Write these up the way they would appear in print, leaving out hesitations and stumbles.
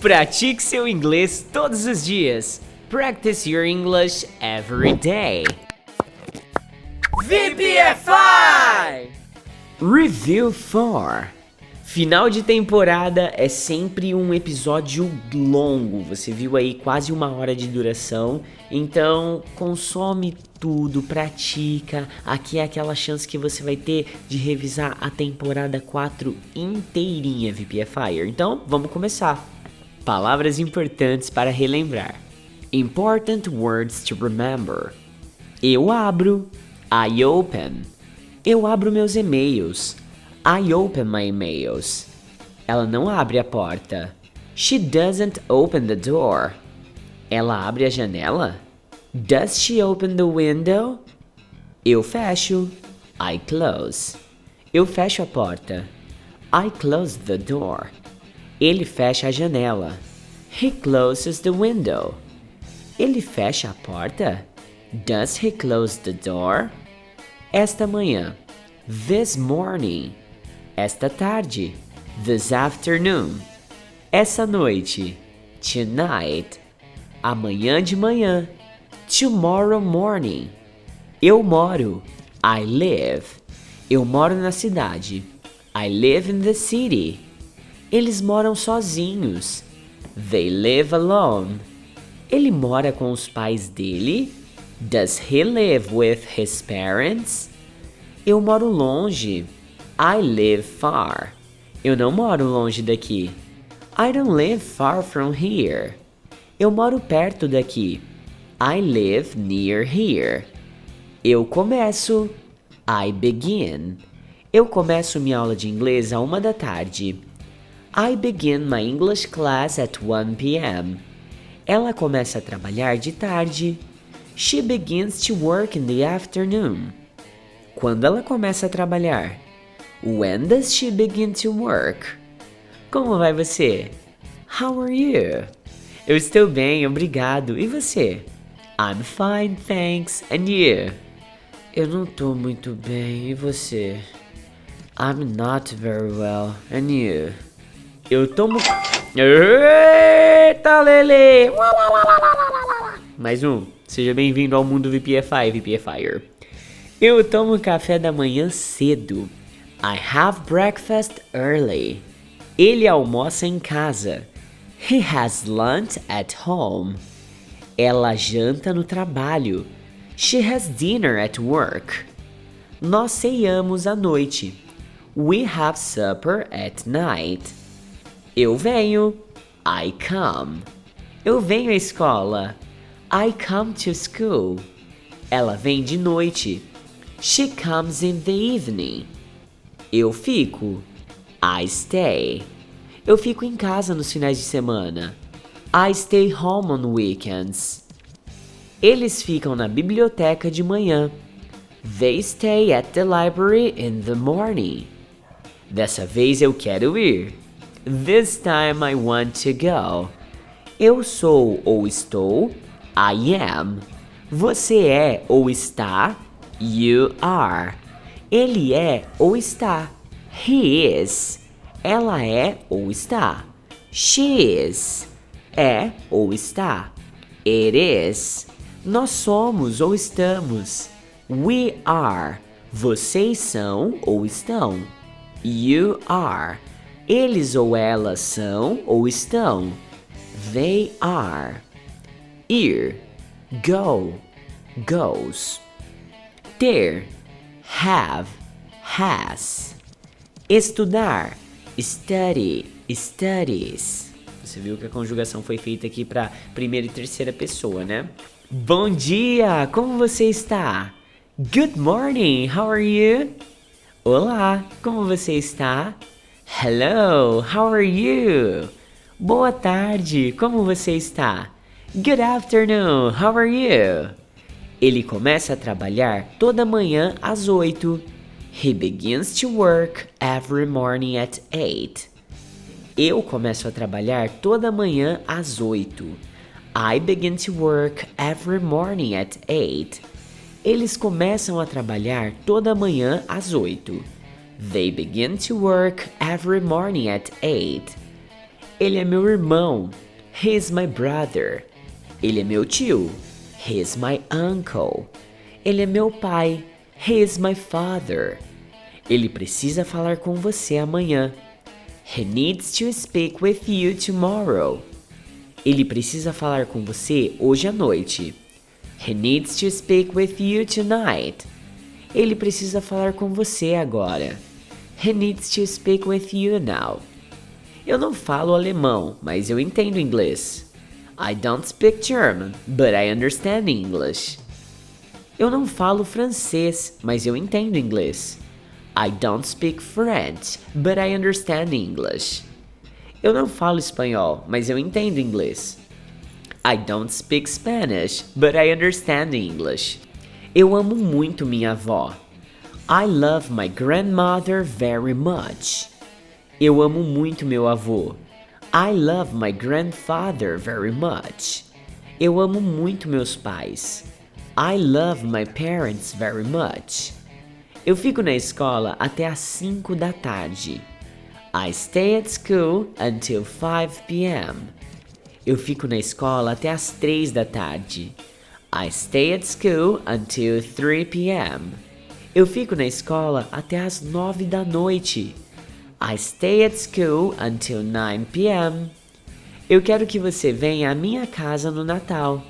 Pratique seu inglês todos os dias. Practice your English every day. VPFI! Review 4. Final de temporada é sempre um episódio longo, você viu aí quase 1 hora de duração, então consome tudo, pratica, aqui é aquela chance que você vai ter de revisar a temporada 4 inteirinha, VPFire. Então vamos começar. Palavras importantes para relembrar. Important words to remember. Eu abro, I open. Eu abro meus e-mails. I open my emails. Ela não abre a porta. She doesn't open the door. Ela abre a janela? Does she open the window? Eu fecho. I close. Eu fecho a porta. I close the door. Ele fecha a janela. He closes the window. Ele fecha a porta? Does he close the door? Esta manhã. This morning. Esta tarde. This afternoon. Essa noite. Tonight. Amanhã de manhã. Tomorrow morning. Eu moro. I live. Eu moro na cidade. I live in the city. Eles moram sozinhos. They live alone. Ele mora com os pais dele? Does he live with his parents? Eu moro longe. I live far. Eu não moro longe daqui. I don't live far from here. Eu moro perto daqui. I live near here. Eu começo. I begin. Eu começo minha aula de inglês à 1 da tarde. I begin my English class at 1 p.m. Ela começa a trabalhar de tarde. She begins to work in the afternoon. Quando ela começa a trabalhar? When does she begin to work? Como vai você? How are you? Eu estou bem, obrigado. E você? I'm fine, thanks. And you? Eu não tô muito bem. E você? I'm not very well. And you? Eu tomo... Eita, Lele! Mais um. Seja bem-vindo ao mundo VPFI, VPFire. Eu tomo café da manhã cedo. I have breakfast early. Ele almoça em casa. He has lunch at home. Ela janta no trabalho. She has dinner at work. Nós ceiamos à noite. We have supper at night. Eu venho. I come. Eu venho à escola. I come to school. Ela vem de noite. She comes in the evening. Eu fico. I stay. Eu fico em casa nos finais de semana. I stay home on weekends. Eles ficam na biblioteca de manhã. They stay at the library in the morning. Dessa vez eu quero ir. This time I want to go. Eu sou ou estou. I am. Você é ou está. You are. Ele é ou está. He is. Ela é ou está. She is. É ou está. It is. Nós somos ou estamos. We are. Vocês são ou estão. You are. Eles ou elas são ou estão. They are. Ir. Go. Goes. Ter. Have. Has. Estudar. Study. Studies. Você viu que a conjugação foi feita aqui para primeira e terceira pessoa, né? Bom dia! Como você está? Good morning! How are you? Olá! Como você está? Hello! How are you? Boa tarde! Como você está? Good afternoon! How are you? Ele começa a trabalhar toda manhã às 8. He begins to work every morning at 8. Eu começo a trabalhar toda manhã às 8. I begin to work every morning at 8. Eles começam a trabalhar toda manhã às 8. They begin to work every morning at 8. Ele é meu irmão. He's my brother. Ele é meu tio. He's my uncle. Ele é meu pai. He's my father. Ele precisa falar com você amanhã. He needs to speak with you tomorrow. Ele precisa falar com você hoje à noite. He needs to speak with you tonight. Ele precisa falar com você agora. He needs to speak with you now. Eu não falo alemão, mas eu entendo inglês. I don't speak German, but I understand English. Eu não falo francês, mas eu entendo inglês. I don't speak French, but I understand English. Eu não falo espanhol, mas eu entendo inglês. I don't speak Spanish, but I understand English. Eu amo muito minha avó. I love my grandmother very much. Eu amo muito meu avô. I love my grandfather very much. Eu amo muito meus pais. I love my parents very much. Eu fico na escola até às 5 da tarde. I stay at school until 5 p.m. Eu fico na escola até às 3 da tarde. I stay at school until 3 p.m. Eu fico na escola até às 9 da noite. I stay at school until 9 p.m. Eu quero que você venha à minha casa no Natal.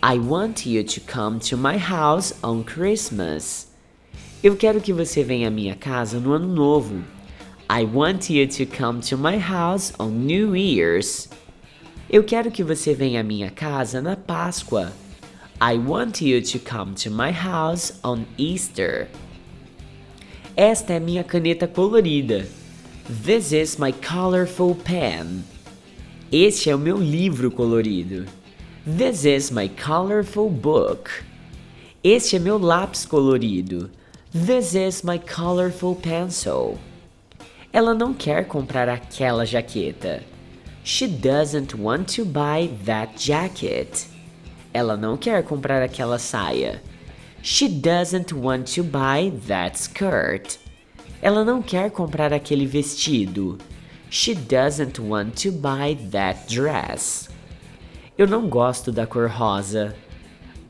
I want you to come to my house on Christmas. Eu quero que você venha à minha casa no Ano Novo. I want you to come to my house on New Year's. Eu quero que você venha à minha casa na Páscoa. I want you to come to my house on Easter. Esta é minha caneta colorida. This is my colorful pen. Este é o meu livro colorido. This is my colorful book. Este é meu lápis colorido. This is my colorful pencil. Ela não quer comprar aquela jaqueta. She doesn't want to buy that jacket. Ela não quer comprar aquela saia. She doesn't want to buy that skirt. Ela não quer comprar aquele vestido. She doesn't want to buy that dress. Eu não gosto da cor rosa.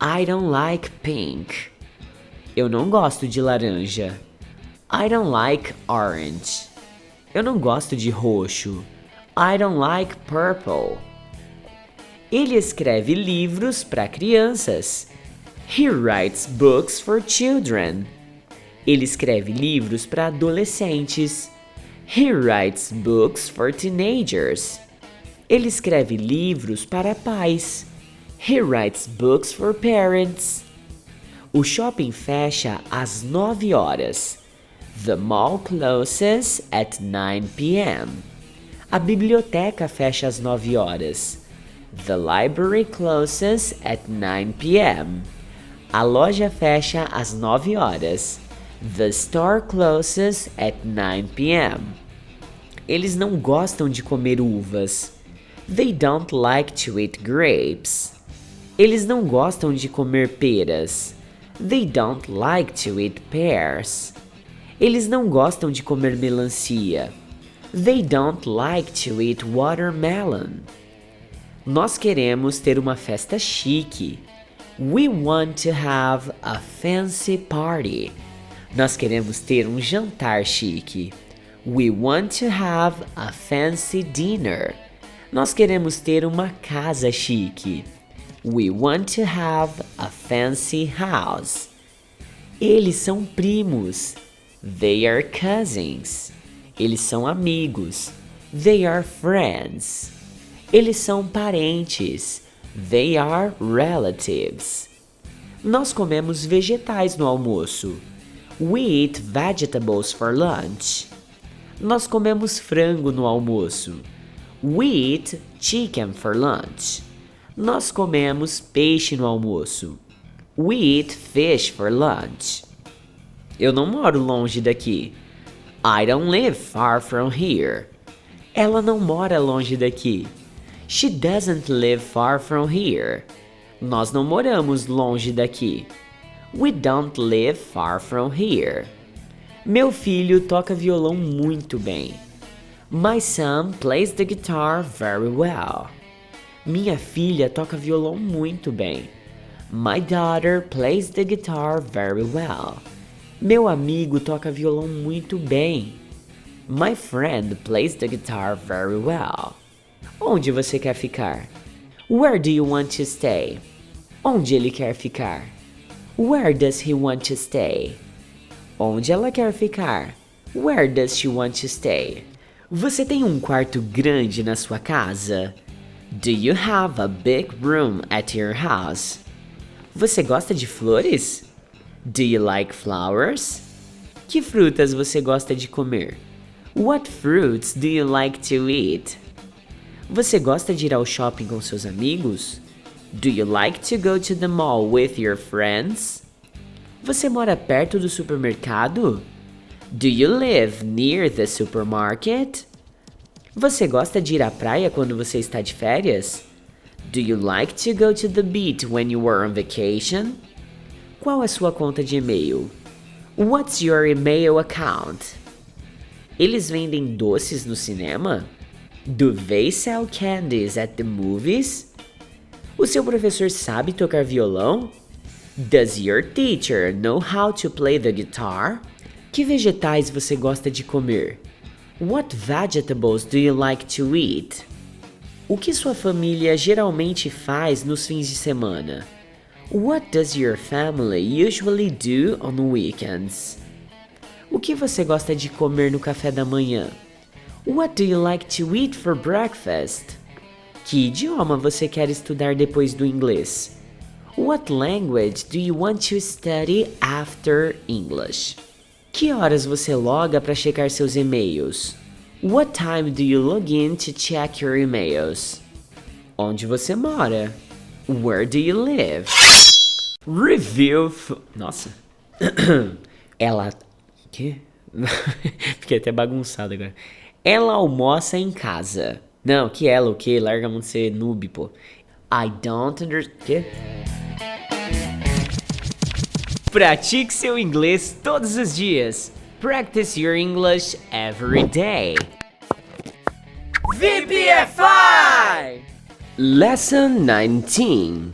I don't like pink. Eu não gosto de laranja. I don't like orange. Eu não gosto de roxo. I don't like purple. Ele escreve livros para crianças. He writes books for children. Ele escreve livros para adolescentes. He writes books for teenagers. Ele escreve livros para pais. He writes books for parents. O shopping fecha às 9 horas. The mall closes at 9 p.m. A biblioteca fecha às 9 horas. The library closes at 9 p.m. A loja fecha às 9 horas. The store closes at 9 p.m. Eles não gostam de comer uvas. They don't like to eat grapes. Eles não gostam de comer peras. They don't like to eat pears. Eles não gostam de comer melancia. They don't like to eat watermelon. Nós queremos ter uma festa chique. We want to have a fancy party. Nós queremos ter um jantar chique. We want to have a fancy dinner. Nós queremos ter uma casa chique. We want to have a fancy house. Eles são primos. They are cousins. Eles são amigos. They are friends. Eles são parentes. They are relatives. Nós comemos vegetais no almoço. We eat vegetables for lunch. Nós comemos frango no almoço. We eat chicken for lunch. Nós comemos peixe no almoço. We eat fish for lunch. Eu não moro longe daqui. I don't live far from here. Ela não mora longe daqui. She doesn't live far from here. Nós não moramos longe daqui. We don't live far from here. Meu filho toca violão muito bem. My son plays the guitar very well. Minha filha toca violão muito bem. My daughter plays the guitar very well. Meu amigo toca violão muito bem. My friend plays the guitar very well. Onde você quer ficar? Where do you want to stay? Onde ele quer ficar? Where does he want to stay? Onde ela quer ficar? Where does she want to stay? Você tem um quarto grande na sua casa? Do you have a big room at your house? Você gosta de flores? Do you like flowers? Que frutas você gosta de comer? What fruits do you like to eat? Você gosta de ir ao shopping com seus amigos? Do you like to go to the mall with your friends? Você mora perto do supermercado? Do you live near the supermarket? Você gosta de ir à praia quando você está de férias? Do you like to go to the beach when you are on vacation? Qual é sua conta de e-mail? What's your email account? Eles vendem doces no cinema? Do they sell candies at the movies? O seu professor sabe tocar violão? Does your teacher know how to play the guitar? Que vegetais você gosta de comer? What vegetables do you like to eat? O que sua família geralmente faz nos fins de semana? What does your family usually do on weekends? O que você gosta de comer no café da manhã? What do you like to eat for breakfast? Que idioma você quer estudar depois do inglês? What language do you want to study after English? Que horas você loga para checar seus e-mails? What time do you log in to check your emails? Onde você mora? Where do you live? Review. Nossa. Ela. Que? Fiquei até bagunçado agora. Ela almoça em casa. Não, que ela, o que? Larga a mão de ser noob, pô. I don't understand. Que? Pratique seu inglês todos os dias. Practice your English every day. VPFI! Lesson 19.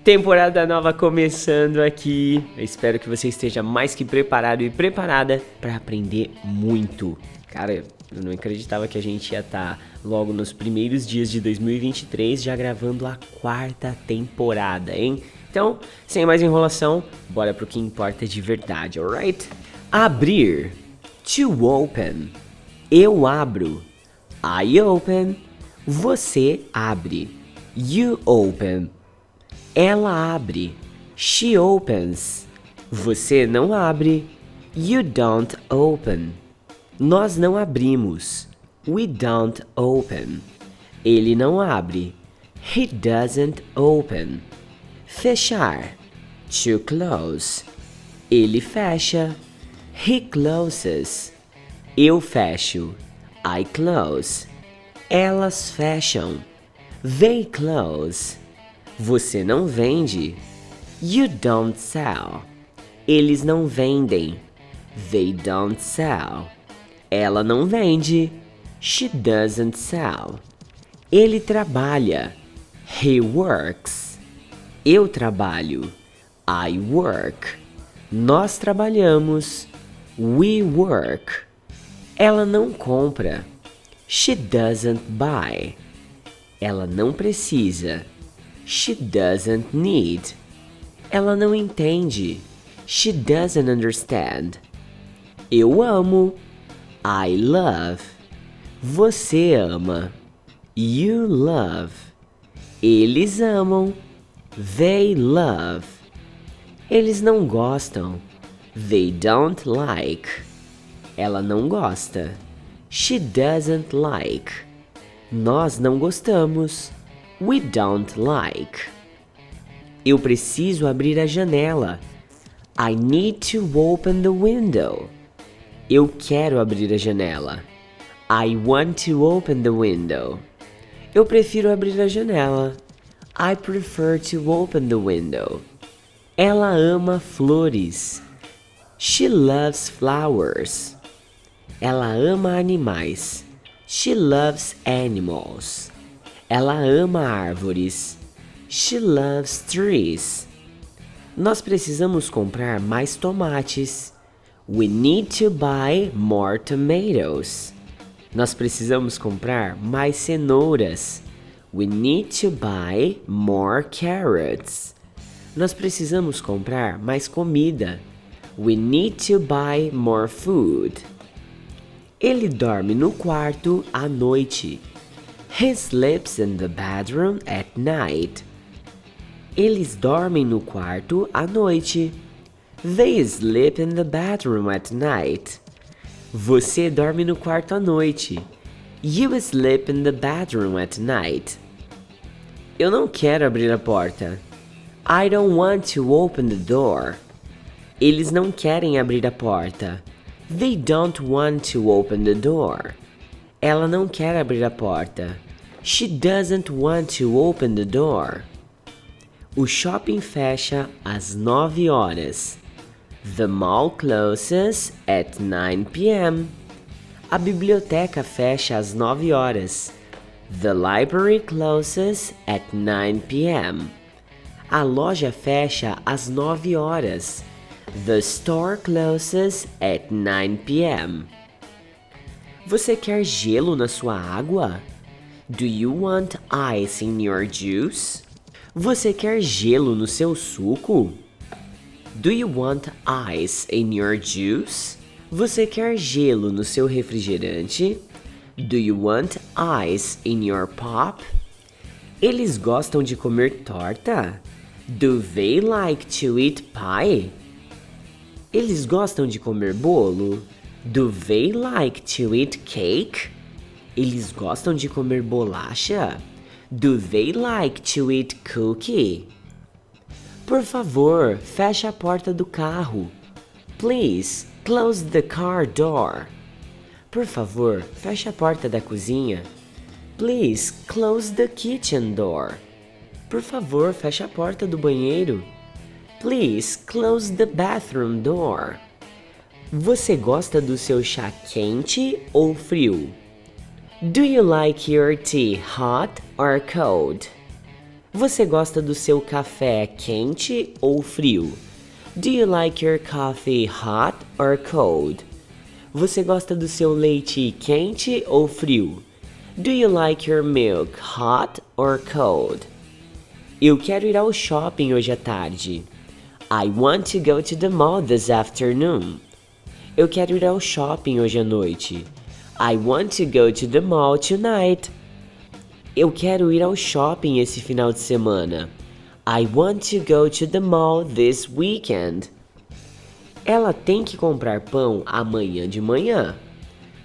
Temporada nova começando aqui. Eu espero que você esteja mais que preparado e preparada para aprender muito. Cara, eu não acreditava que a gente ia estar logo nos primeiros dias de 2023 já gravando a 4ª temporada, hein? Então, sem mais enrolação, bora pro que importa de verdade, alright? Abrir. To open. Eu abro. I open. Você abre. You open. Ela abre. She opens. Você não abre. You don't open. Nós não abrimos. We don't open. Ele não abre. He doesn't open. Fechar. To close. Ele fecha. He closes. Eu fecho. I close. Elas fecham. They close. Você não vende. You don't sell. Eles não vendem. They don't sell. Ela não vende. She doesn't sell. Ele trabalha. He works. Eu trabalho. I work. Nós trabalhamos. We work. Ela não compra. She doesn't buy. Ela não precisa. She doesn't need. Ela não entende. She doesn't understand. Eu amo. I love. Você ama. You love. Eles amam. They love. Eles não gostam. They don't like. Ela não gosta. She doesn't like. Nós não gostamos. We don't like. Eu preciso abrir a janela. I need to open the window. Eu quero abrir a janela. I want to open the window. Eu prefiro abrir a janela. I prefer to open the window. Ela ama flores. She loves flowers. Ela ama animais. She loves animals. Ela ama árvores. She loves trees. Nós precisamos comprar mais tomates. We need to buy more tomatoes. Nós precisamos comprar mais cenouras. We need to buy more carrots. Nós precisamos comprar mais comida. We need to buy more food. Ele dorme no quarto à noite. He sleeps in the bedroom at night. Eles dormem no quarto à noite. They sleep in the bedroom at night. Você dorme no quarto à noite. You sleep in the bedroom at night. Eu não quero abrir a porta. I don't want to open the door. Eles não querem abrir a porta. They don't want to open the door. Ela não quer abrir a porta. She doesn't want to open the door. O shopping fecha às 9 horas. The mall closes at 9 p.m. A biblioteca fecha às 9 horas. The library closes at 9 p.m. A loja fecha às 9 horas. The store closes at 9 p.m. Você quer gelo na sua água? Do you want ice in your juice? Você quer gelo no seu suco? Do you want ice in your juice? Você quer gelo no seu refrigerante? Do you want ice in your pop? Eles gostam de comer torta? Do they like to eat pie? Eles gostam de comer bolo? Do they like to eat cake? Eles gostam de comer bolacha? Do they like to eat cookie? Por favor, feche a porta do carro. Please, close the car door. Por favor, feche a porta da cozinha. Please, close the kitchen door. Por favor, feche a porta do banheiro. Please, close the bathroom door. Você gosta do seu chá quente ou frio? Do you like your tea hot or cold? Você gosta do seu café quente ou frio? Do you like your coffee hot or cold? Você gosta do seu leite quente ou frio? Do you like your milk hot or cold? Eu quero ir ao shopping hoje à tarde. I want to go to the mall this afternoon. Eu quero ir ao shopping hoje à noite. I want to go to the mall tonight. Eu quero ir ao shopping esse final de semana. I want to go to the mall this weekend. Ela tem que comprar pão amanhã de manhã.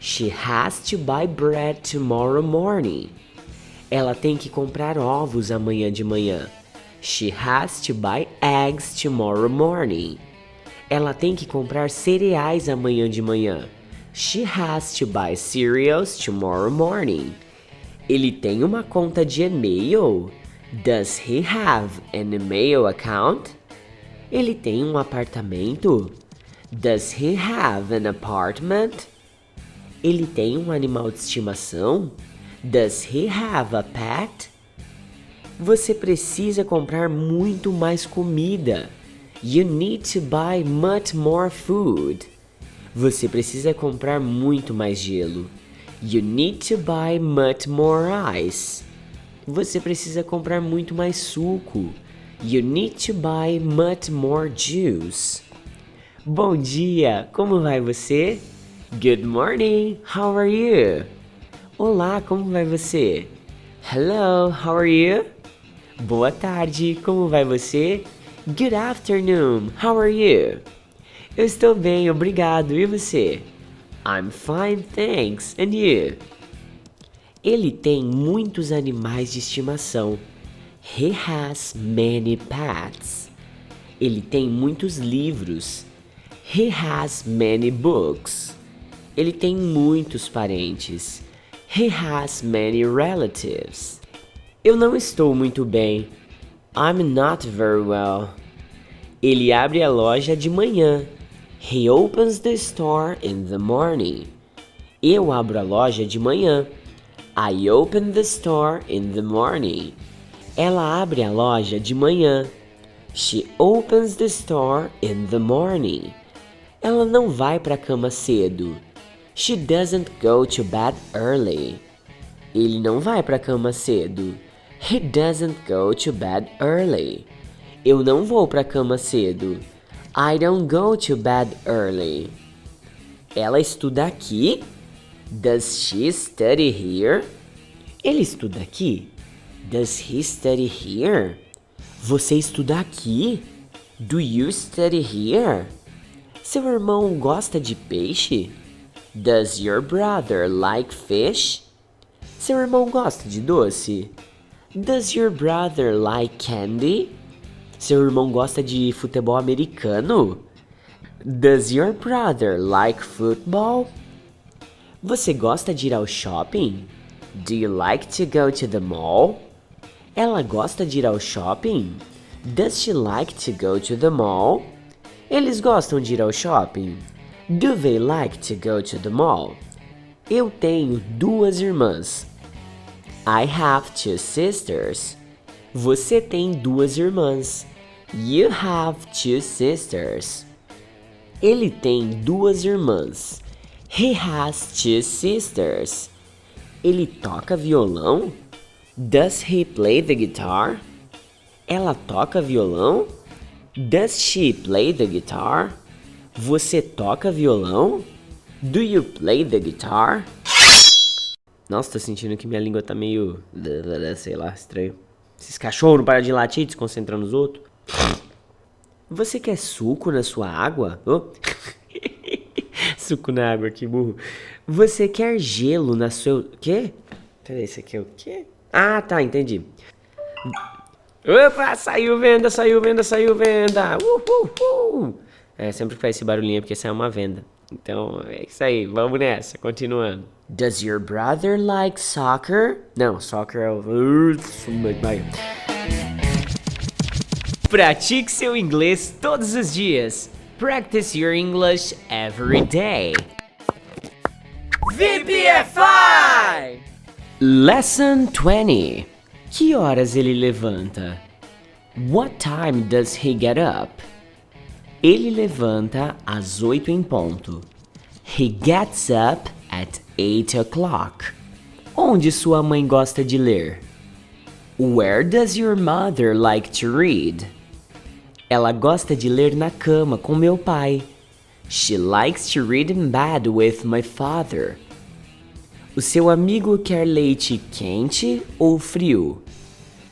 She has to buy bread tomorrow morning. Ela tem que comprar ovos amanhã de manhã. She has to buy eggs tomorrow morning. Ela tem que comprar cereais amanhã de manhã. She has to buy cereals tomorrow morning. Ele tem uma conta de e-mail? Does he have an email account? Ele tem um apartamento? Does he have an apartment? Ele tem um animal de estimação? Does he have a pet? Você precisa comprar muito mais comida. You need to buy much more food. Você precisa comprar muito mais gelo. You need to buy much more ice. Você precisa comprar muito mais suco. You need to buy much more juice. Bom dia, como vai você? Good morning, how are you? Olá, como vai você? Hello, how are you? Boa tarde, como vai você? Good afternoon, how are you? Eu estou bem, obrigado, e você? I'm fine, thanks, and you? Ele tem muitos animais de estimação. He has many pets. Ele tem muitos livros. He has many books. Ele tem muitos parentes. He has many relatives. Eu não estou muito bem. I'm not very well. Ele abre a loja de manhã. He opens the store in the morning. Eu abro a loja de manhã. I open the store in the morning. Ela abre a loja de manhã. She opens the store in the morning. Ela não vai para a cama cedo. She doesn't go to bed early. Ele não vai para a cama cedo. He doesn't go to bed early. Eu não vou para a cama cedo. I don't go to bed early. Ela estuda aqui? Does she study here? Ele estuda aqui? Does he study here? Você estuda aqui? Do you study here? Seu irmão gosta de peixe? Does your brother like fish? Seu irmão gosta de doce? Does your brother like candy? Seu irmão gosta de futebol americano? Does your brother like football? Você gosta de ir ao shopping? Do you like to go to the mall? Ela gosta de ir ao shopping? Does she like to go to the mall? Eles gostam de ir ao shopping? Do they like to go to the mall? Eu tenho 2 irmãs. I have 2 sisters. Você tem 2 irmãs. You have 2 sisters. Ele tem 2 irmãs. He has 2 sisters. Ele toca violão? Does he play the guitar? Ela toca violão? Does she play the guitar? Você toca violão? Do you play the guitar? Nossa, tô sentindo que minha língua tá meio... sei lá, estranho. Esses cachorros não param de latir, desconcentrando os outros. Você quer suco na sua água? Oh. Suco na água, que burro. Você quer gelo na sua... Quê? Peraí, isso aqui é o quê? Ah, tá, entendi. Opa, saiu venda, saiu venda, saiu venda. É, sempre que faz esse barulhinho é porque sai uma venda. Então, é isso aí, vamos nessa, continuando. Does your brother like soccer? Não, soccer é o... Pratique seu inglês todos os dias. Practice your English every day. VPFI! Lesson 20. Que horas ele levanta? What time does he get up? Ele levanta às 8 em ponto. He gets up at 8 o'clock. Onde sua mãe gosta de ler? Where does your mother like to read? Ela gosta de ler na cama com meu pai. She likes to read in bed with my father. O seu amigo quer leite quente ou frio?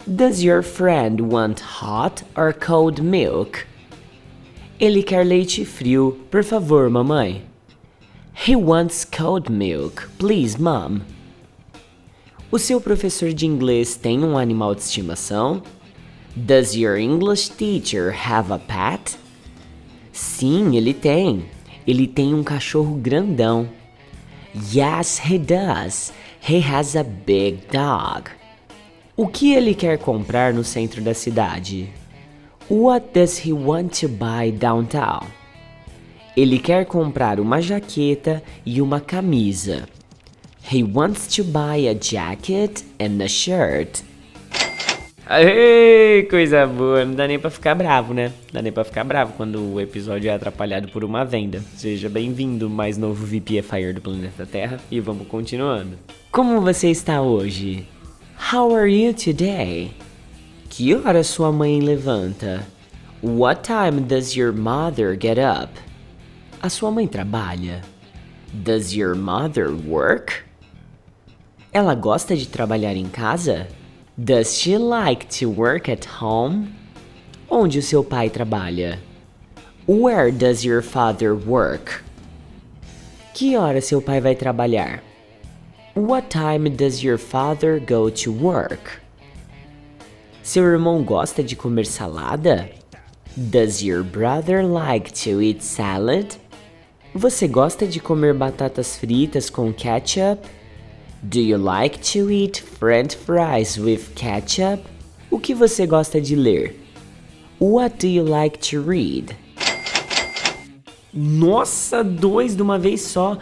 Does your friend want hot or cold milk? Ele quer leite frio, por favor, mamãe. He wants cold milk, please, mom. O seu professor de inglês tem um animal de estimação? Does your English teacher have a pet? Sim, ele tem. Ele tem um cachorro grandão. Yes, he does. He has a big dog. O que ele quer comprar no centro da cidade? What does he want to buy downtown? Ele quer comprar uma jaqueta e uma camisa. He wants to buy a jacket and a shirt. Aê, coisa boa, não dá nem pra ficar bravo, né? Dá nem pra ficar bravo quando o episódio é atrapalhado por uma venda. Seja bem-vindo, mais novo VPFI do planeta Terra, e vamos continuando. Como você está hoje? How are you today? Que hora sua mãe levanta? What time does your mother get up? A sua mãe trabalha? Does your mother work? Ela gosta de trabalhar em casa? Does she like to work at home? Onde o seu pai trabalha? Where does your father work? Que hora seu pai vai trabalhar? What time does your father go to work? Seu irmão gosta de comer salada? Does your brother like to eat salad? Você gosta de comer batatas fritas com ketchup? Do you like to eat French fries with ketchup? O que você gosta de ler? What do you like to read? Nossa, 2 de uma vez só.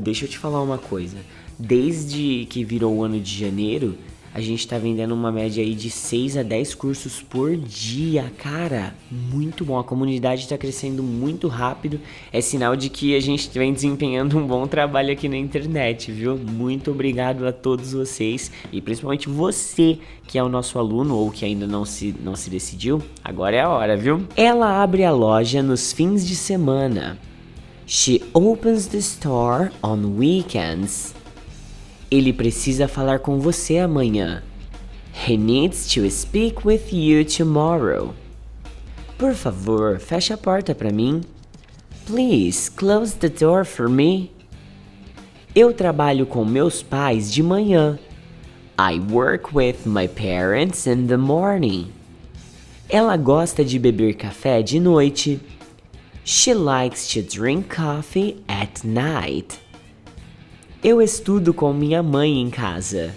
Deixa eu te falar uma coisa. Desde que virou o ano de janeiro, a gente tá vendendo uma média aí de 6 a 10 cursos por dia, cara. Muito bom, a comunidade tá crescendo muito rápido. É sinal de que a gente vem desempenhando um bom trabalho aqui na internet, viu? Muito obrigado a todos vocês e principalmente você que é o nosso aluno ou que ainda não se decidiu. Agora é a hora, viu? Ela abre a loja nos fins de semana. She opens the store on weekends. Ele precisa falar com você amanhã. He needs to speak with you tomorrow. Por favor, feche a porta para mim. Please, close the door for me. Eu trabalho com meus pais de manhã. I work with my parents in the morning. Ela gosta de beber café de noite. She likes to drink coffee at night. Eu estudo com minha mãe em casa.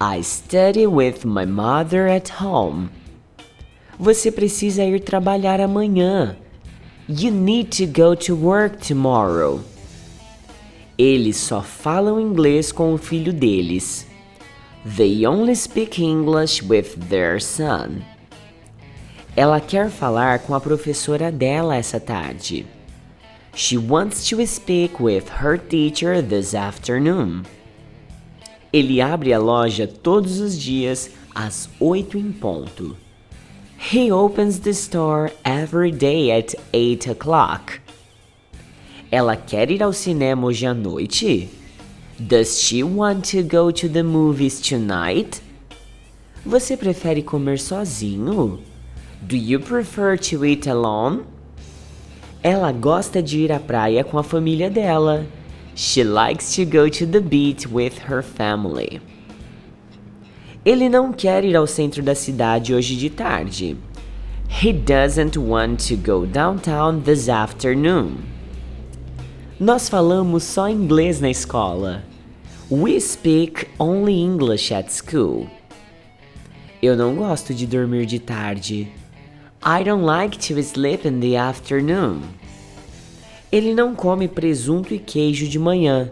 I study with my mother at home. Você precisa ir trabalhar amanhã. You need to go to work tomorrow. Eles só falam inglês com o filho deles. They only speak English with their son. Ela quer falar com a professora dela essa tarde. She wants to speak with her teacher this afternoon. Ele abre a loja todos os dias às 8 em ponto. He opens the store every day at 8 o'clock. Ela quer ir ao cinema hoje à noite? Does she want to go to the movies tonight? Você prefere comer sozinho? Do you prefer to eat alone? Ela gosta de ir à praia com a família dela. She likes to go to the beach with her family. Ele não quer ir ao centro da cidade hoje de tarde. He doesn't want to go downtown this afternoon. Nós falamos só inglês na escola. We speak only English at school. Eu não gosto de dormir de tarde. I don't like to sleep in the afternoon. Ele não come presunto e queijo de manhã.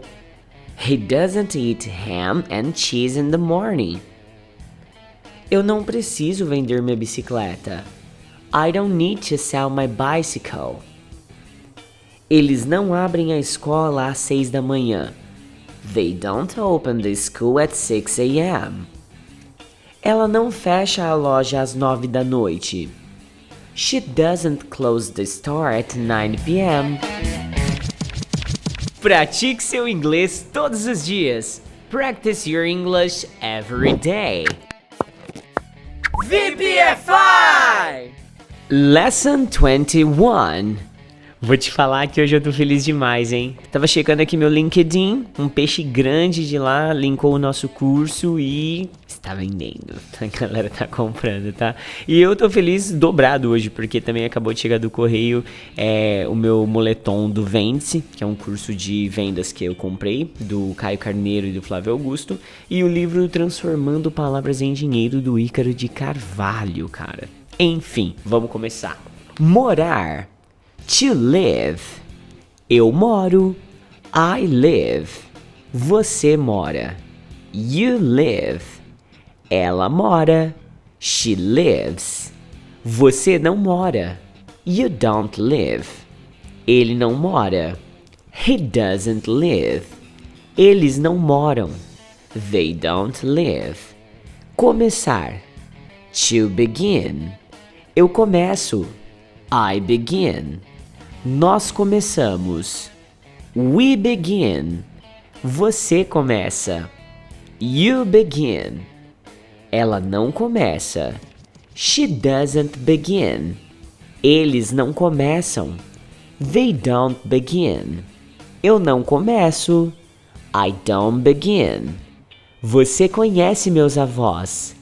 He doesn't eat ham and cheese in the morning. Eu não preciso vender minha bicicleta. I don't need to sell my bicycle. Eles não abrem a escola às 6 da manhã. They don't open the school at 6 a.m. Ela não fecha a loja às 9 da noite. She doesn't close the store at 9 p.m. Pratique seu inglês todos os dias. Practice your English every day. VPFI! Lesson 21. Vou te falar que hoje eu tô feliz demais, hein? Tava checando aqui meu LinkedIn, um peixe grande de lá linkou o nosso curso e está vendendo. A galera tá comprando, tá? E eu tô feliz dobrado hoje, porque também acabou de chegar do correio o meu moletom do Vende-se, que é um curso de vendas que eu comprei, do Caio Carneiro e do Flávio Augusto, e o livro Transformando Palavras em Dinheiro, do Ícaro de Carvalho, cara. Enfim, vamos começar. Morar. To live. Eu moro. I live. Você mora. You live. Ela mora. She lives. Você não mora. You don't live. Ele não mora. He doesn't live. Eles não moram. They don't live. Começar. To begin. Eu começo. I begin. Nós começamos. We begin. Você começa. You begin. Ela não começa. She doesn't begin. Eles não começam. They don't begin. Eu não começo. I don't begin. Você conhece meus avós.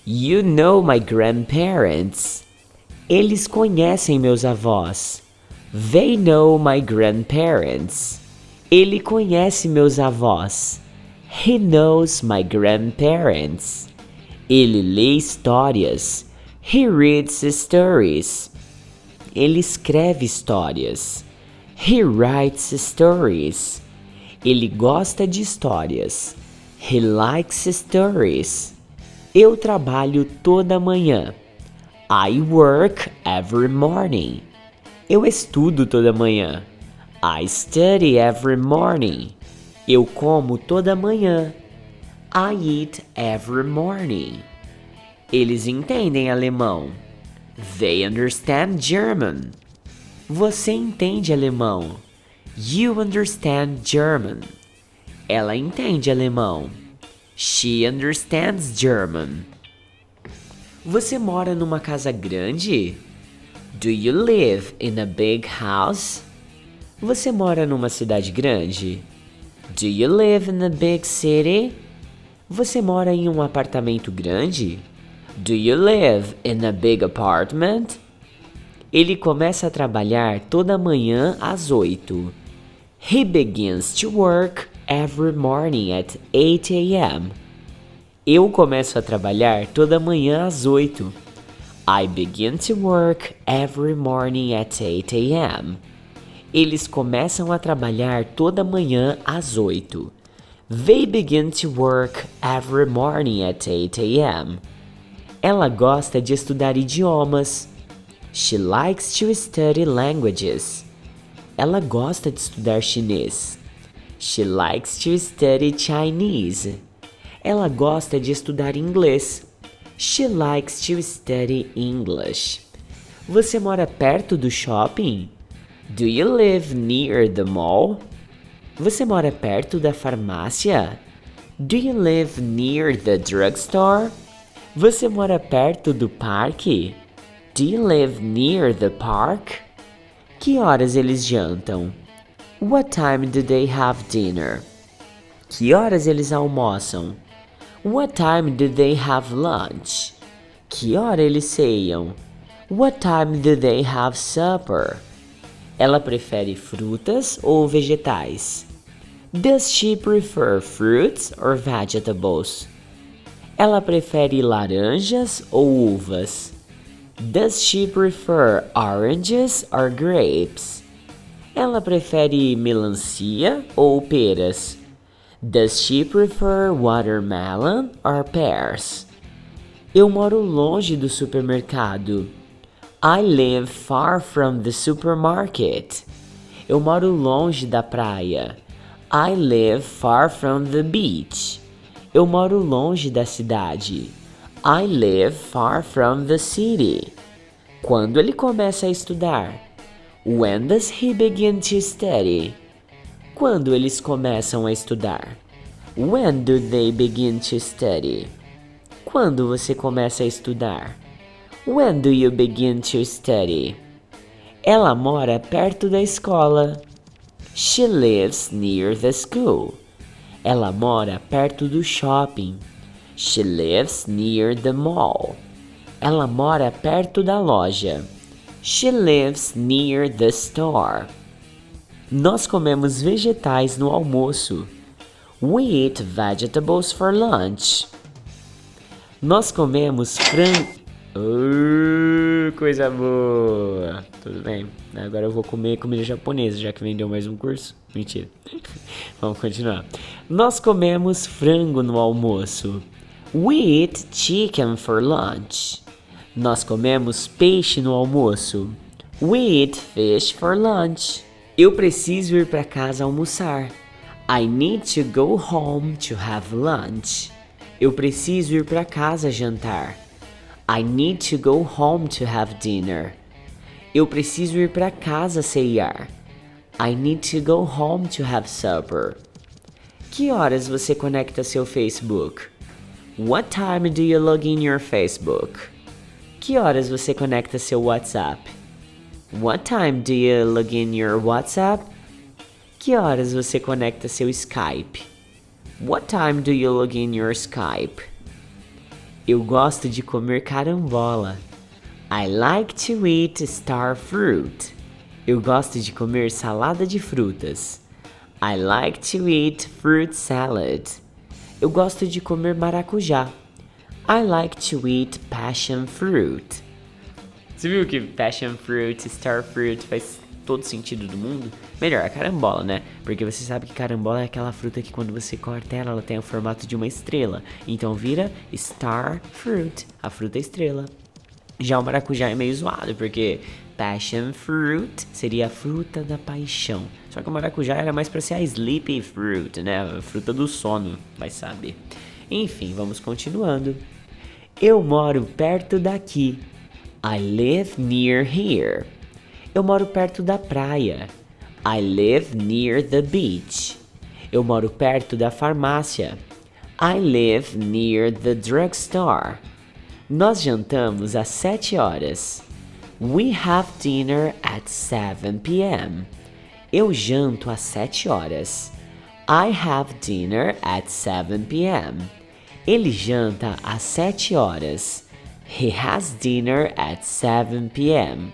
You know my grandparents. Eles conhecem meus avós. They know my grandparents. Ele conhece meus avós. He knows my grandparents. Ele lê histórias. He reads stories. Ele escreve histórias. He writes stories. Ele gosta de histórias. He likes stories. Eu trabalho toda manhã. I work every morning. Eu estudo toda manhã. I study every morning. Eu como toda manhã. I eat every morning. Eles entendem alemão. They understand German. Você entende alemão. You understand German. Ela entende alemão. She understands German. Você mora numa casa grande? Do you live in a big house? Você mora numa cidade grande? Do you live in a big city? Você mora em um apartamento grande? Do you live in a big apartment? Ele começa a trabalhar toda manhã às 8. He begins to work every morning at 8 a.m. Eu começo a trabalhar toda manhã às 8. I begin to work every morning at 8 a.m. Eles começam a trabalhar toda manhã às 8. They begin to work every morning at 8 a.m. Ela gosta de estudar idiomas. She likes to study languages. Ela gosta de estudar chinês. She likes to study Chinese. Ela gosta de estudar inglês. She likes to study English. Você mora perto do shopping? Do you live near the mall? Você mora perto da farmácia? Do you live near the drugstore? Você mora perto do parque? Do you live near the park? Que horas eles jantam? What time do they have dinner? Que horas eles almoçam? What time do they have lunch? Que hora eles ceiam? What time do they have supper? Ela prefere frutas ou vegetais? Does she prefer fruits or vegetables? Ela prefere laranjas ou uvas? Does she prefer oranges or grapes? Ela prefere melancia ou peras? Does she prefer watermelon or pears? Eu moro longe do supermercado. I live far from the supermarket. Eu moro longe da praia. I live far from the beach. Eu moro longe da cidade. I live far from the city. Quando ele começa a estudar? When does he begin to study? Quando eles começam a estudar? When do they begin to study? Quando você começa a estudar? When do you begin to study? Ela mora perto da escola. She lives near the school. Ela mora perto do shopping. She lives near the mall. Ela mora perto da loja. She lives near the store. Nós comemos vegetais no almoço. We eat vegetables for lunch. Nós comemos frango. Coisa boa! Tudo bem. Agora eu vou comer comida japonesa, já que vendeu mais um curso. Mentira. Vamos continuar. Nós comemos frango no almoço. We eat chicken for lunch. Nós comemos peixe no almoço. We eat fish for lunch. Eu preciso ir para casa almoçar. I need to go home to have lunch. Eu preciso ir para casa jantar. I need to go home to have dinner. Eu preciso ir para casa ceiar. I need to go home to have supper. Que horas você conecta seu Facebook? What time do you log in your Facebook? Que horas você conecta seu WhatsApp? What time do you log in your WhatsApp? Que horas você conecta seu Skype? What time do you log in your Skype? Eu gosto de comer carambola. I like to eat star fruit. Eu gosto de comer salada de frutas. I like to eat fruit salad. Eu gosto de comer maracujá. I like to eat passion fruit. Você viu que passion fruit, star fruit faz todo sentido do mundo, melhor, a carambola, né? Porque você sabe que carambola é aquela fruta que quando você corta ela tem o formato de uma estrela. Então vira star fruit, a fruta estrela. Já o maracujá é meio zoado, porque passion fruit seria a fruta da paixão. Só que o maracujá era mais pra ser a sleepy fruit, né? A fruta do sono, vai saber. Enfim, vamos continuando. Eu moro perto daqui. I live near here. Eu moro perto da praia. I live near the beach. Eu moro perto da farmácia. I live near the drugstore. Nós jantamos às 7 horas. We have dinner at 7 p.m. Eu janto às 7 horas. I have dinner at 7 p.m. Ele janta às 7 horas. He has dinner at 7 p.m.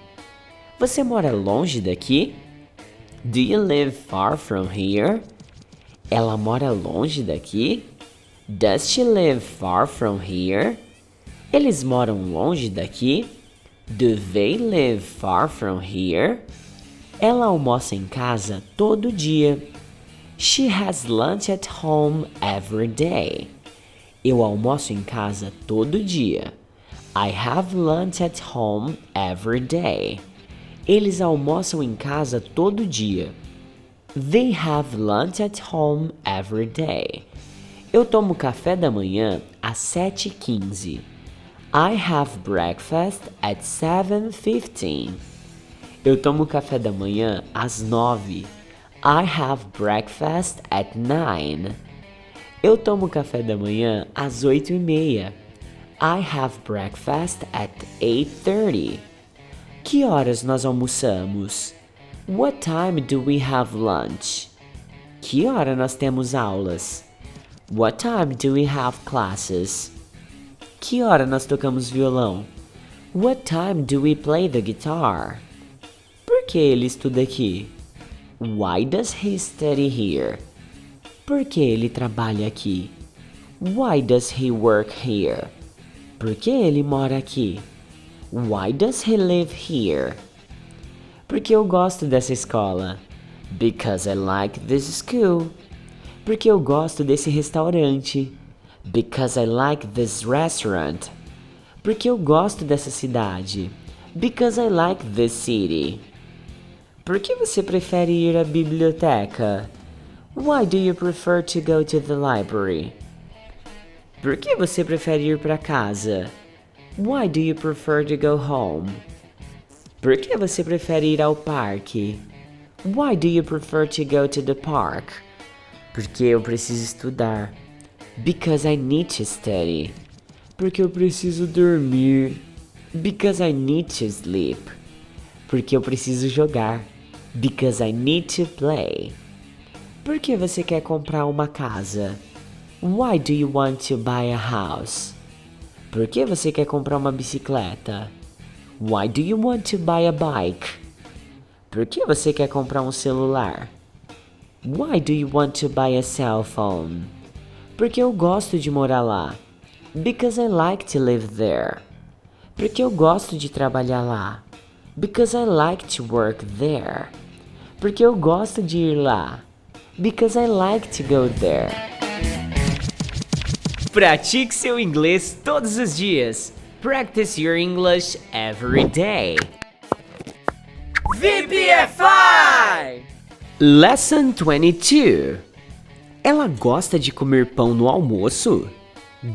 Você mora longe daqui? Do you live far from here? Ela mora longe daqui? Does she live far from here? Eles moram longe daqui? Do they live far from here? Ela almoça em casa todo dia. She has lunch at home every day. Eu almoço em casa todo dia. I have lunch at home every day. Eles almoçam em casa todo dia. They have lunch at home every day. Eu tomo café da manhã às 7h15. I have breakfast at 7:15. Eu tomo café da manhã às 9. I have breakfast at 9. Eu tomo café da manhã às 8h30. I have breakfast at 8:30. Que horas nós almoçamos? What time do we have lunch? Que hora nós temos aulas? What time do we have classes? Que hora nós tocamos violão? What time do we play the guitar? Por que ele estuda aqui? Why does he study here? Por que ele trabalha aqui? Why does he work here? Por que ele mora aqui? Why does he live here? Porque eu gosto dessa escola. Because I like this school. Porque eu gosto desse restaurante. Because I like this restaurant. Porque eu gosto dessa cidade. Because I like this city. Por que você prefere ir à biblioteca? Why do you prefer to go to the library? Por que você prefere ir para casa? Why do you prefer to go home? Por que você prefere ir ao parque? Why do you prefer to go to the park? Porque eu preciso estudar. Because I need to study. Porque eu preciso dormir. Because I need to sleep. Porque eu preciso jogar. Because I need to play. Por que você quer comprar uma casa? Why do you want to buy a house? Por que você quer comprar uma bicicleta? Why do you want to buy a bike? Por que você quer comprar um celular? Why do you want to buy a cell phone? Porque eu gosto de morar lá. Because I like to live there. Porque eu gosto de trabalhar lá. Because I like to work there. Porque eu gosto de ir lá. Because I like to go there. Pratique seu inglês todos os dias. Practice your English every day. VPFI! Lesson 22. Ela gosta de comer pão no almoço?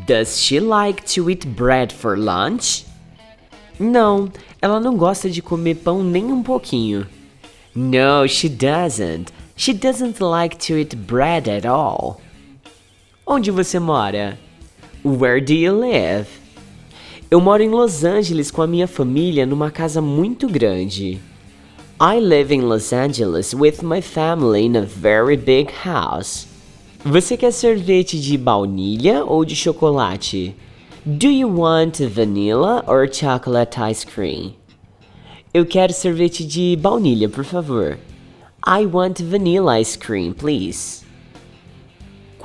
Does she like to eat bread for lunch? Não, ela não gosta de comer pão nem um pouquinho. No, she doesn't. She doesn't like to eat bread at all. Onde você mora? Where do you live? Eu moro em Los Angeles com a minha família numa casa muito grande. I live in Los Angeles with my family in a very big house. Você quer sorvete de baunilha ou de chocolate? Do you want vanilla or chocolate ice cream? Eu quero sorvete de baunilha, por favor. I want vanilla ice cream, please.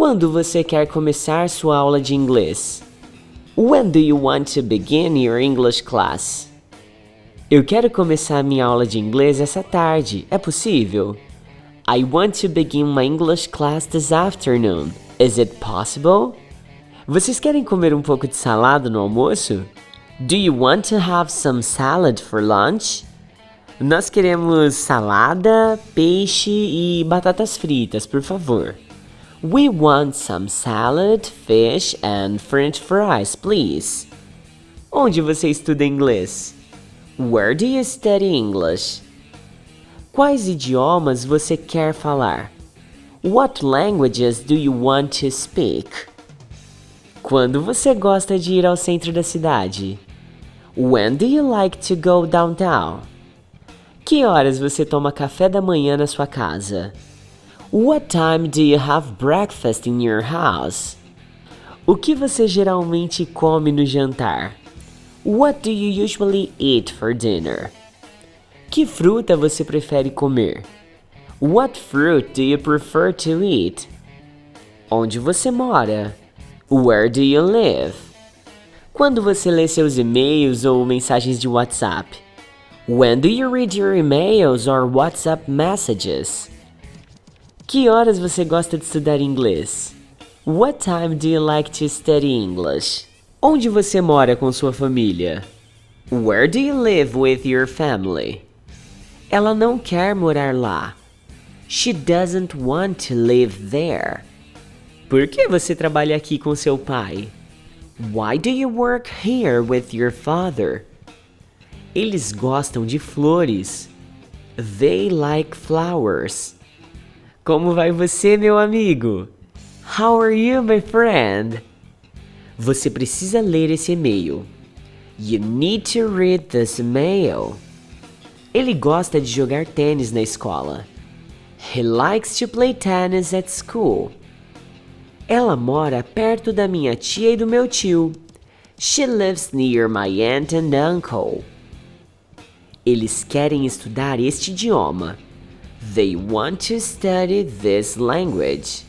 Quando você quer começar sua aula de inglês? When do you want to begin your English class? Eu quero começar minha aula de inglês essa tarde. É possível? I want to begin my English class this afternoon. Is it possible? Vocês querem comer um pouco de salada no almoço? Do you want to have some salad for lunch? Nós queremos salada, peixe e batatas fritas, por favor. We want some salad, fish and French fries, please. Onde você estuda inglês? Where do you study English? Quais idiomas você quer falar? What languages do you want to speak? Quando você gosta de ir ao centro da cidade? When do you like to go downtown? Que horas você toma café da manhã na sua casa? What time do you have breakfast in your house? O que você geralmente come no jantar? What do you usually eat for dinner? Que fruta você prefere comer? What fruit do you prefer to eat? Onde você mora? Where do you live? Quando você lê seus e-mails ou mensagens de WhatsApp? When do you read your emails or WhatsApp messages? Que horas você gosta de estudar inglês? What time do you like to study English? Onde você mora com sua família? Where do you live with your family? Ela não quer morar lá. She doesn't want to live there. Por que você trabalha aqui com seu pai? Why do you work here with your father? Eles gostam de flores. They like flowers. Como vai você, meu amigo? How are you, my friend? Você precisa ler esse e-mail. You need to read this email. Ele gosta de jogar tênis na escola. He likes to play tennis at school. Ela mora perto da minha tia e do meu tio. She lives near my aunt and uncle. Eles querem estudar este idioma. They want to study this language.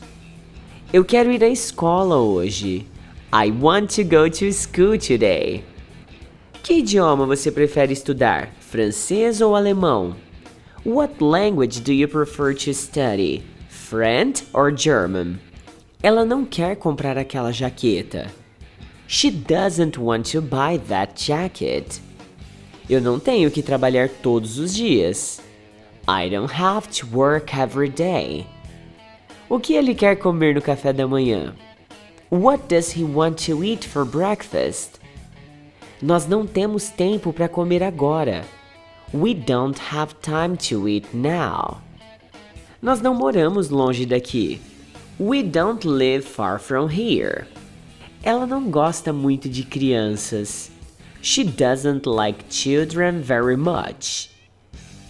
Eu quero ir à escola hoje. I want to go to school today. Que idioma você prefere estudar? Francês ou alemão? What language do you prefer to study? French or German? Ela não quer comprar aquela jaqueta. She doesn't want to buy that jacket. Eu não tenho que trabalhar todos os dias. I don't have to work every day. O que ele quer comer no café da manhã? What does he want to eat for breakfast? Nós não temos tempo para comer agora. We don't have time to eat now. Nós não moramos longe daqui. We don't live far from here. Ela não gosta muito de crianças. She doesn't like children very much.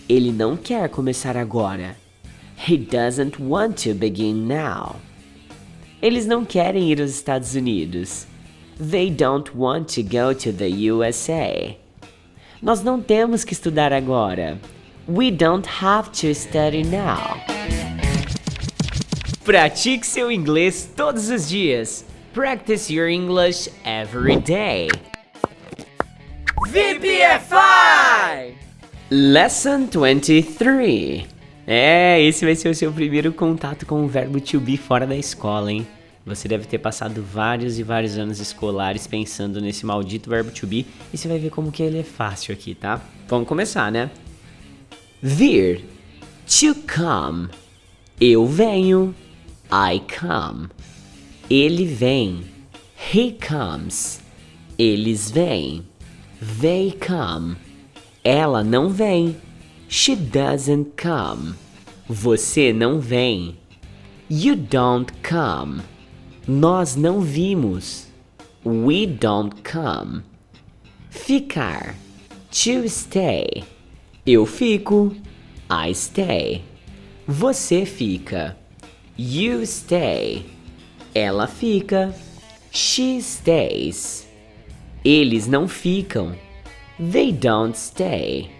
Ele não quer começar agora. He doesn't want to begin now. Eles não querem ir aos Estados Unidos. They don't want to go to the USA. Nós não temos que estudar agora. We don't have to study now. Pratique seu inglês todos os dias. Practice your English every day. VPFI! Lesson 23. Esse vai ser o seu primeiro contato com o verbo to be fora da escola, hein? Você deve ter passado vários e vários anos escolares pensando nesse maldito verbo to be e você vai ver como que ele é fácil aqui, tá? Vamos começar, né? Vir. To come. Eu venho. I come. Ele vem. He comes. Eles vêm. They come. Ela não vem. She doesn't come. Você não vem. You don't come. Nós não vimos. We don't come. Ficar. To stay. Eu fico. I stay. Você fica. You stay. Ela fica. She stays. Eles não ficam. They don't stay.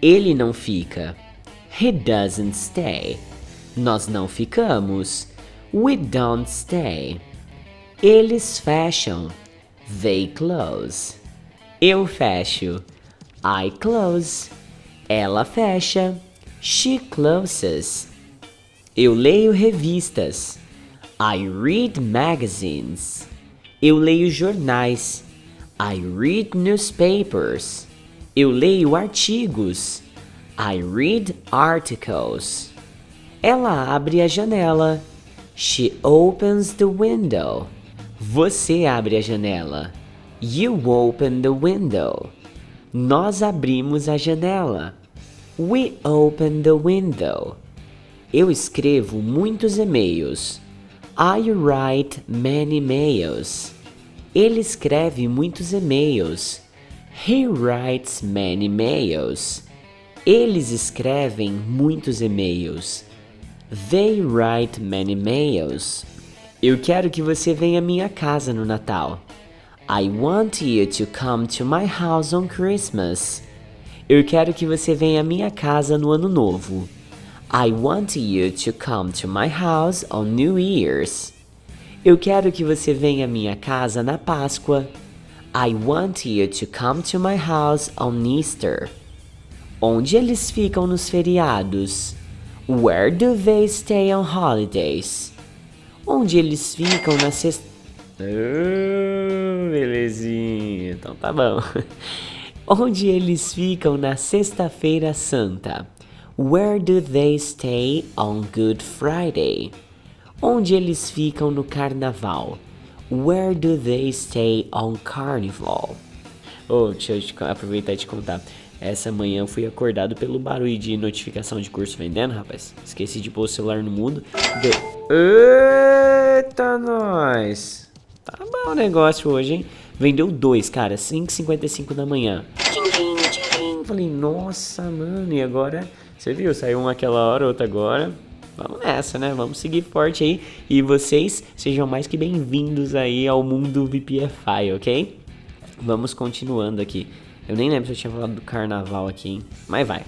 Ele não fica. He doesn't stay. Nós não ficamos. We don't stay. Eles fecham. They close. Eu fecho. I close. Ela fecha. She closes. Eu leio revistas. I read magazines. Eu leio jornais. I read newspapers. Eu leio artigos. I read articles. Ela abre a janela. She opens the window. Você abre a janela. You open the window. Nós abrimos a janela. We open the window. Eu escrevo muitos e-mails. I write many mails. Ele escreve muitos e-mails. He writes many mails. Eles escrevem muitos e-mails. They write many mails. Eu quero que você venha à minha casa no Natal. I want you to come to my house on Christmas. Eu quero que você venha à minha casa no Ano Novo. I want you to come to my house on New Year's. Eu quero que você venha à minha casa na Páscoa. I want you to come to my house on Easter. Onde eles ficam nos feriados? Where do they stay on holidays? Onde eles ficam na sexta... belezinha, então tá bom. Onde eles ficam na Sexta-feira Santa? Where do they stay on Good Friday? Onde eles ficam no Carnaval? Where do they stay on Carnival? Deixa eu aproveitar e te contar. Essa manhã eu fui acordado pelo barulho de notificação de curso vendendo, rapaz. Esqueci de pôr o celular no mudo. Eita, nós! Tá bom o negócio hoje, hein? Vendeu 2, cara, 5h55 da manhã. Tchim, tchim. Falei, nossa, mano, e agora? Você viu? Saiu uma aquela hora, outra agora. Vamos nessa, né? Vamos seguir forte aí. E vocês sejam mais que bem-vindos aí ao mundo VPFI, ok? Vamos continuando aqui. Eu nem lembro se eu tinha falado do carnaval aqui, hein? Mas vai.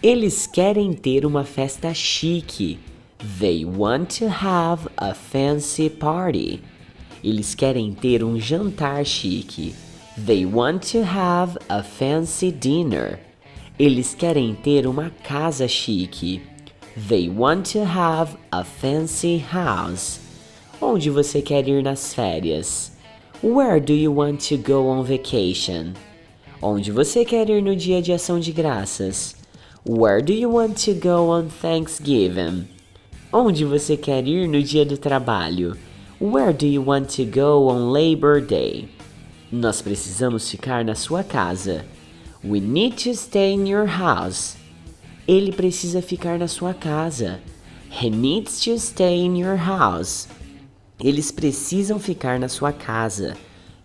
Eles querem ter uma festa chique. They want to have a fancy party. Eles querem ter um jantar chique. They want to have a fancy dinner. Eles querem ter uma casa chique. They want to have a fancy house. Onde você quer ir nas férias? Where do you want to go on vacation? Onde você quer ir no dia de ação de graças? Where do you want to go on Thanksgiving? Onde você quer ir no dia do trabalho? Where do you want to go on Labor Day? Nós precisamos ficar na sua casa. We need to stay in your house. Ele precisa ficar na sua casa. He needs to stay in your house. Eles precisam ficar na sua casa.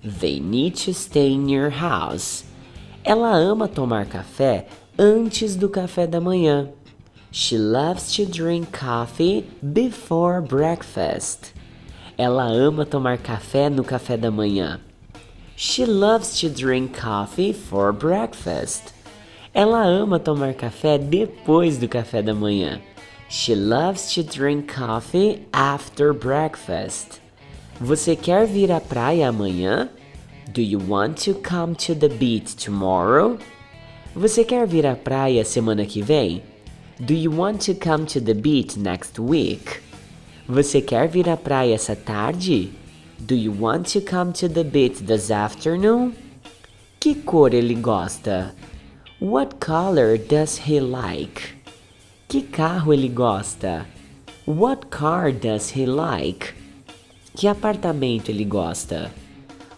They need to stay in your house. Ela ama tomar café antes do café da manhã. She loves to drink coffee before breakfast. Ela ama tomar café no café da manhã. She loves to drink coffee for breakfast. Ela ama tomar café depois do café da manhã. She loves to drink coffee after breakfast. Você quer vir à praia amanhã? Do you want to come to the beach tomorrow? Você quer vir à praia semana que vem? Do you want to come to the beach next week? Você quer vir à praia essa tarde? Do you want to come to the beach this afternoon? Que cor ele gosta? What color does he like? Que carro ele gosta? What car does he like? Que apartamento ele gosta?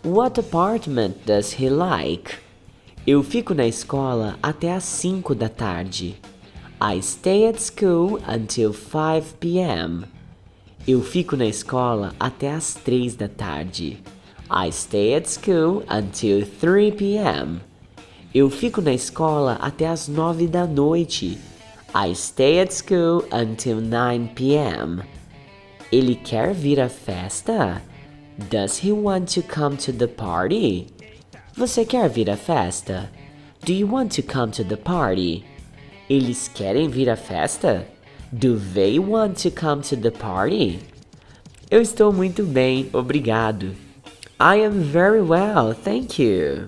What apartment does he like? Eu fico na escola até às 5 da tarde. I stay at school until 5 p.m. Eu fico na escola até às 3 da tarde. I stay at school until 3 p.m. Eu fico na escola até às 9 da noite. I stay at school until 9 p.m. Ele quer vir à festa? Does he want to come to the party? Você quer vir à festa? Do you want to come to the party? Eles querem vir à festa? Do they want to come to the party? Eu estou muito bem, obrigado. I am very well, thank you.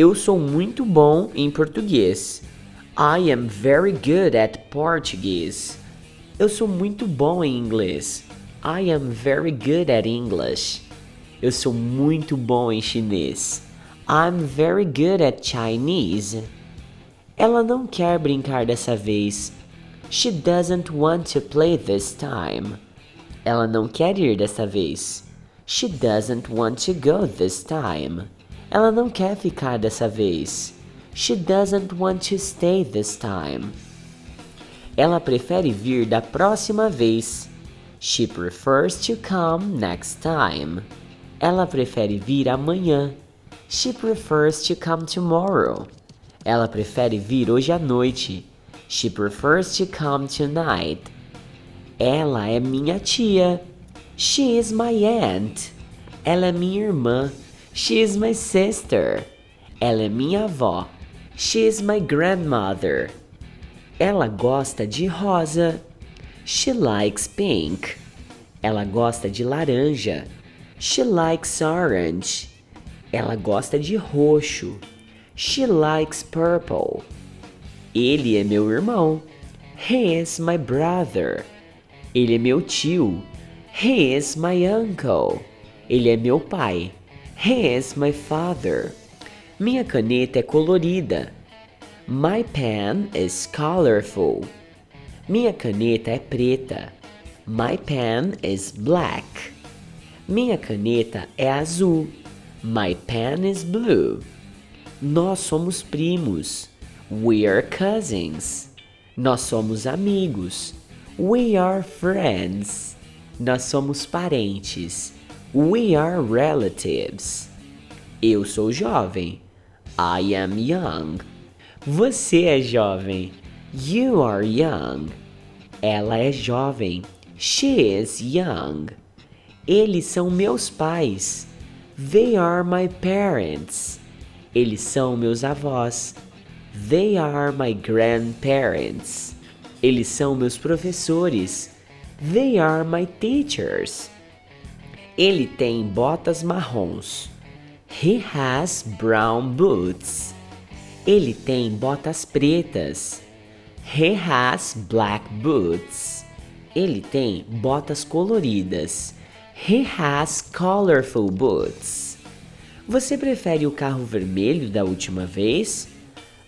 Eu sou muito bom em português. I am very good at Portuguese. Eu sou muito bom em inglês. I am very good at English. Eu sou muito bom em chinês. I'm very good at Chinese. Ela não quer brincar dessa vez. She doesn't want to play this time. Ela não quer ir dessa vez. She doesn't want to go this time. Ela não quer ficar dessa vez. She doesn't want to stay this time. Ela prefere vir da próxima vez. She prefers to come next time. Ela prefere vir amanhã. She prefers to come tomorrow. Ela prefere vir hoje à noite. She prefers to come tonight. Ela é minha tia. She is my aunt. Ela é minha irmã. She is my sister. Ela é minha avó. She is my grandmother. Ela gosta de rosa. She likes pink. Ela gosta de laranja. She likes orange. Ela gosta de roxo. She likes purple. Ele é meu irmão. He is my brother. Ele é meu tio. He is my uncle. Ele é meu pai. He is my father. Minha caneta é colorida. My pen is colorful. Minha caneta é preta. My pen is black. Minha caneta é azul. My pen is blue. Nós somos primos. We are cousins. Nós somos amigos. We are friends. Nós somos parentes. We are relatives. Eu sou jovem. I am young. Você é jovem. You are young. Ela é jovem. She is young. Eles são meus pais. They are my parents. Eles são meus avós. They are my grandparents. Eles são meus professores. They are my teachers. Ele tem botas marrons. He has brown boots. Ele tem botas pretas. He has black boots. Ele tem botas coloridas. He has colorful boots. Você prefere o carro vermelho da última vez?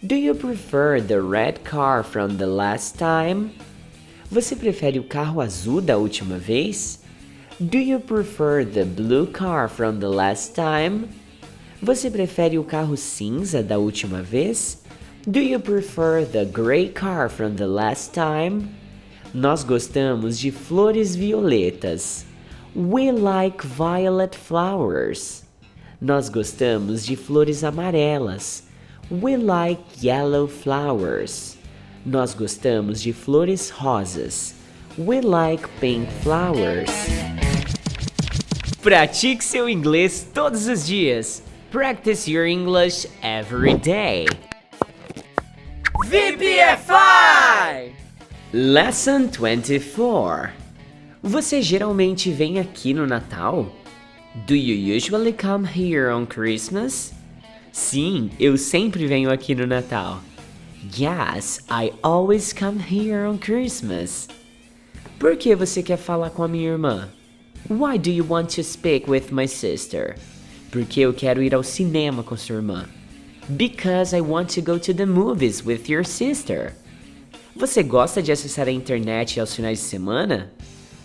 Do you prefer the red car from the last time? Você prefere o carro azul da última vez? Do you prefer the blue car from the last time? Você prefere o carro cinza da última vez? Do you prefer the gray car from the last time? Nós gostamos de flores violetas. We like violet flowers. Nós gostamos de flores amarelas. We like yellow flowers. Nós gostamos de flores rosas. We like pink flowers. Pratique seu inglês todos os dias. Practice your English every day. VPFI! Lesson 24. Você geralmente vem aqui no Natal? Do you usually come here on Christmas? Sim, eu sempre venho aqui no Natal. Yes, I always come here on Christmas. Por que você quer falar com a minha irmã? Why do you want to speak with my sister? Porque eu quero ir ao cinema com sua irmã. Because I want to go to the movies with your sister. Você gosta de acessar a internet aos finais de semana?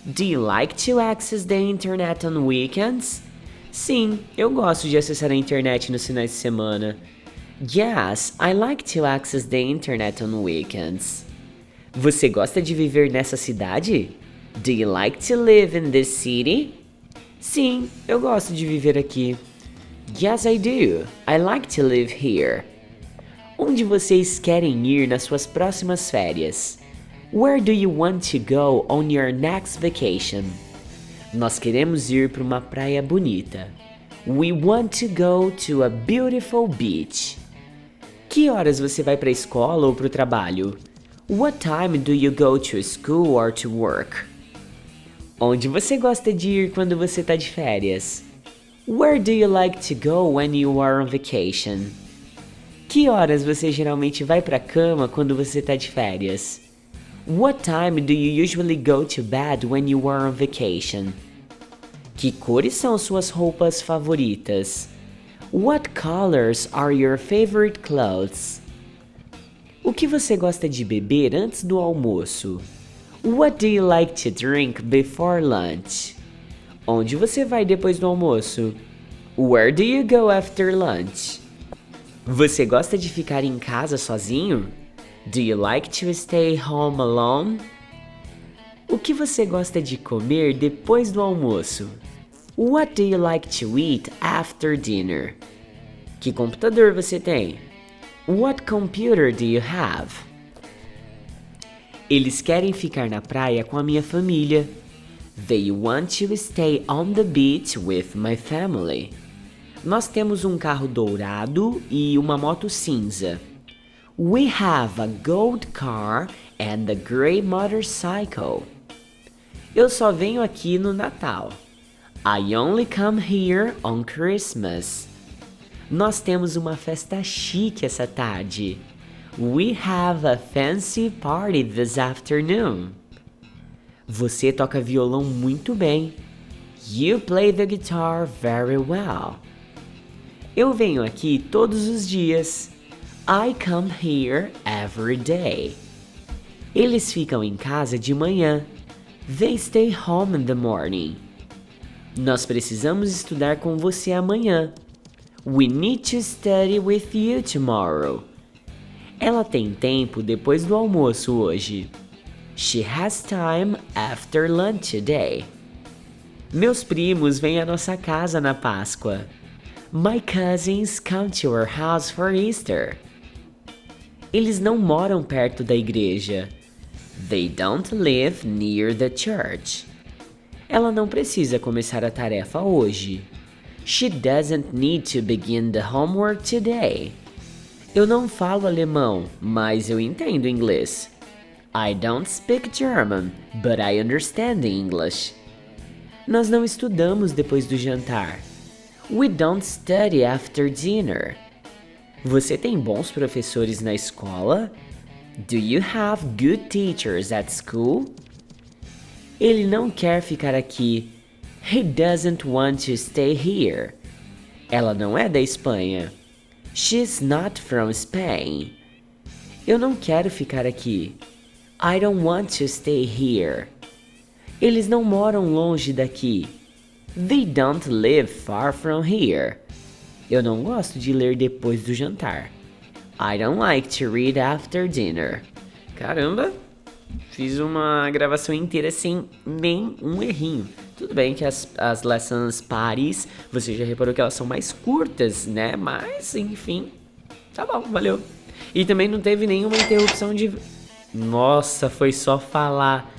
Do you like to access the internet on weekends? Sim, eu gosto de acessar a internet nos finais de semana. Yes, I like to access the internet on weekends. Você gosta de viver nessa cidade? Do you like to live in this city? Sim, eu gosto de viver aqui. Yes, I do. I like to live here. Onde vocês querem ir nas suas próximas férias? Where do you want to go on your next vacation? Nós queremos ir para uma praia bonita. We want to go to a beautiful beach. Que horas você vai para a escola ou para o trabalho? What time do you go to school or to work? Onde você gosta de ir quando você está de férias? Where do you like to go when you are on vacation? Que horas você geralmente vai pra cama quando você tá de férias? What time do you usually go to bed when you are on vacation? Que cores são suas roupas favoritas? What colors are your favorite clothes? O que você gosta de beber antes do almoço? What do you like to drink before lunch? Onde você vai depois do almoço? Where do you go after lunch? Você gosta de ficar em casa sozinho? Do you like to stay home alone? O que você gosta de comer depois do almoço? What do you like to eat after dinner? Que computador você tem? What computer do you have? Eles querem ficar na praia com a minha família. They want to stay on the beach with my family. Nós temos um carro dourado e uma moto cinza. We have a gold car and a gray motorcycle. Eu só venho aqui no Natal. I only come here on Christmas. Nós temos uma festa chique essa tarde. We have a fancy party this afternoon. Você toca violão muito bem. You play the guitar very well. Eu venho aqui todos os dias. I come here every day. Eles ficam em casa de manhã. They stay home in the morning. Nós precisamos estudar com você amanhã. We need to study with you tomorrow. Ela tem tempo depois do almoço hoje. She has time after lunch today. Meus primos vêm à nossa casa na Páscoa. My cousins come to our house for Easter. Eles não moram perto da igreja. They don't live near the church. Ela não precisa começar a tarefa hoje. She doesn't need to begin the homework today. Eu não falo alemão, mas eu entendo inglês. I don't speak German, but I understand English. Nós não estudamos depois do jantar. We don't study after dinner. Você tem bons professores na escola? Do you have good teachers at school? Ele não quer ficar aqui. He doesn't want to stay here. Ela não é da Espanha. She's not from Spain. Eu não quero ficar aqui. I don't want to stay here. Eles não moram longe daqui. They don't live far from here. Eu não gosto de ler depois do jantar. I don't like to read after dinner. Caramba, fiz uma gravação inteira sem nem um errinho. Tudo bem que as lessons pares, você já reparou que elas são mais curtas, né? Mas, enfim, tá bom, valeu. E também não teve nenhuma interrupção de... Nossa, foi só falar.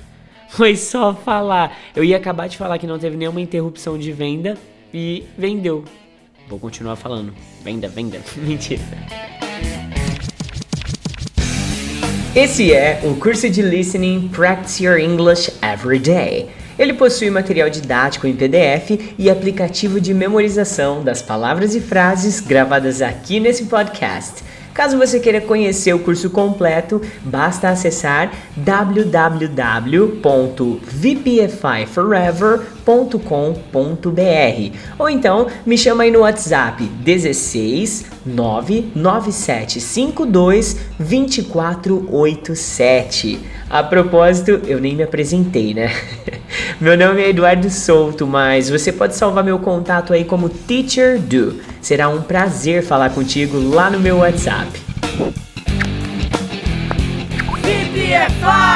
Foi só falar. Eu ia acabar de falar que não teve nenhuma interrupção de venda e vendeu. Vou continuar falando. Venda, venda. Mentira. Esse é o Curso de Listening Practice Your English Every Day. Ele possui material didático em PDF e aplicativo de memorização das palavras e frases gravadas aqui nesse podcast. Caso você queira conhecer o curso completo, basta acessar www.vpfiforever.com.br ou então me chama aí no WhatsApp 16 99752 2487. A propósito, eu nem me apresentei, né? Meu nome é Eduardo Souto, mas você pode salvar meu contato aí como Teacher Do. Será um prazer falar contigo lá no meu WhatsApp. BPFI!